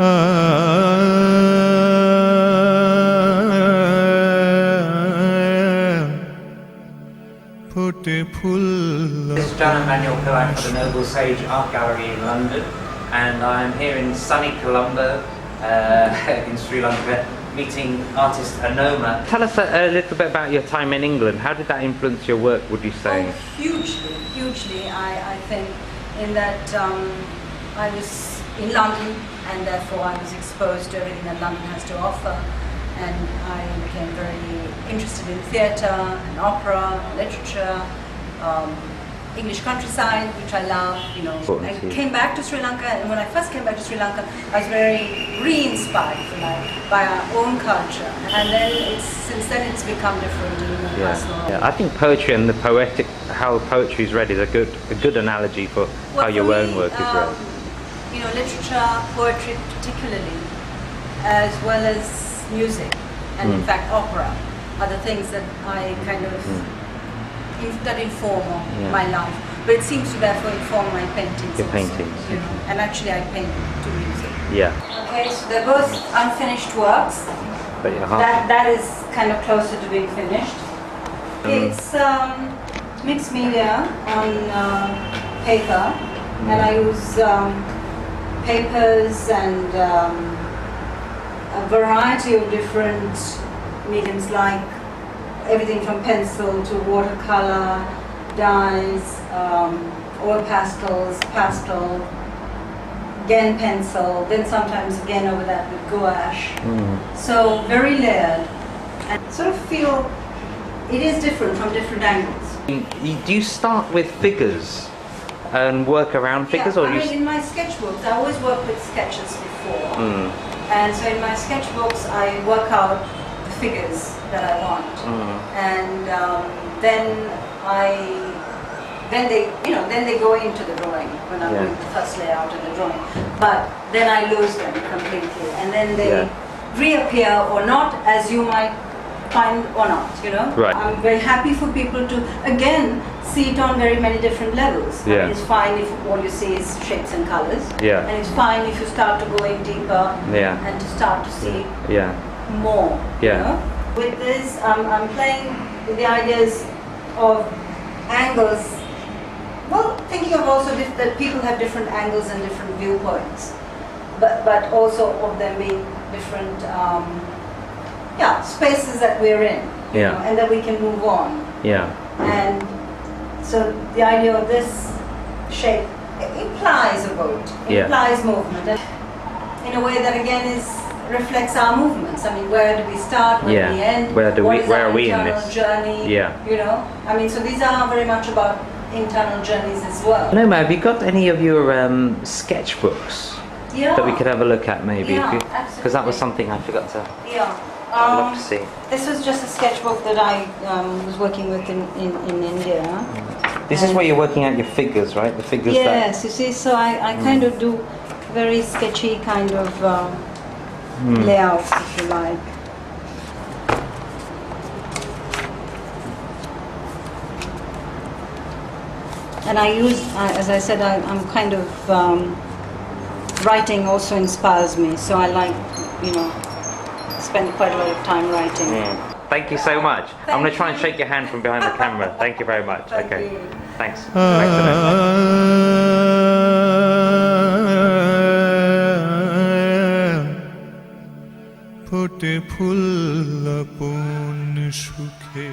This is John Emmanuel Pilak for the Noble Sage Art Gallery in London, and I'm here in sunny Colombo in Sri Lanka meeting artist Anoma. Tell us a little bit about your time in England. How did that influence your work, would you say? Oh, hugely, hugely. I think in that I was in London, and therefore I was exposed to everything that London has to offer, and I became very interested in theatre and opera, literature, English countryside, which I love, you know. I came back to Sri Lanka, and when I first came back to Sri Lanka, I was very re-inspired, if you like, by our own culture. And then since then it's become different in the personal. Yeah, I think poetry and the poetic, how poetry is read is a good analogy for how your own work is read. You know, literature, poetry particularly, as well as music, and in fact opera, are the things that I kind of that inform my life, but it seems to therefore inform my paintings. Your also, paintings, you know? And actually I paint to music. Yeah. Okay, so they're both unfinished works. But that is kind of closer to being finished. It's mixed media on paper, and I use papers and a variety of different mediums, like everything from pencil to watercolor, dyes, oil pastels, pastel, again pencil, then sometimes again over that with gouache. So very layered, and sort of feel it is different from different angles. Do you start with figures and work around figures? Yeah, or I mean, in my sketchbooks, I always work with sketches before. And so in my sketchbooks, I work out the figures that I want, and then they go into the drawing when I'm doing the first layout and the drawing. But then I lose them completely, and then they reappear or not, as you might find or not. You know, I'm very happy for people to again see it on very many different levels. I mean, it's fine if all you see is shapes and colors, and it's fine if you start to go in deeper and to start to see more. You know? With this, I'm playing with the ideas of angles. Well, thinking of also that people have different angles and different viewpoints, but also of them being different spaces that we're in, you know, and that we can move on. And so the idea of this shape implies a boat, implies movement, and in a way that again reflects our movements. I mean, where do we start? Where do we end? Where are we in this journey? You know, I mean, so these are very much about internal journeys as well. Noma, have you got any of your sketchbooks that we could have a look at, maybe? Because that was something I forgot to. I'd love to see. This was just a sketchbook that I was working with in India. This is where you're working out your figures, right? The figures. Yes, you see. So I kind of do very sketchy kind of layouts, if you like. And I use, as I said, I'm kind of writing also inspires me. So I like, you know, spend quite a lot of time writing. Thank you so much. I'm going to try and shake your hand from behind the camera. Thank you very much. Thank you. Thanks. ফোটে ফুল আপন সুখে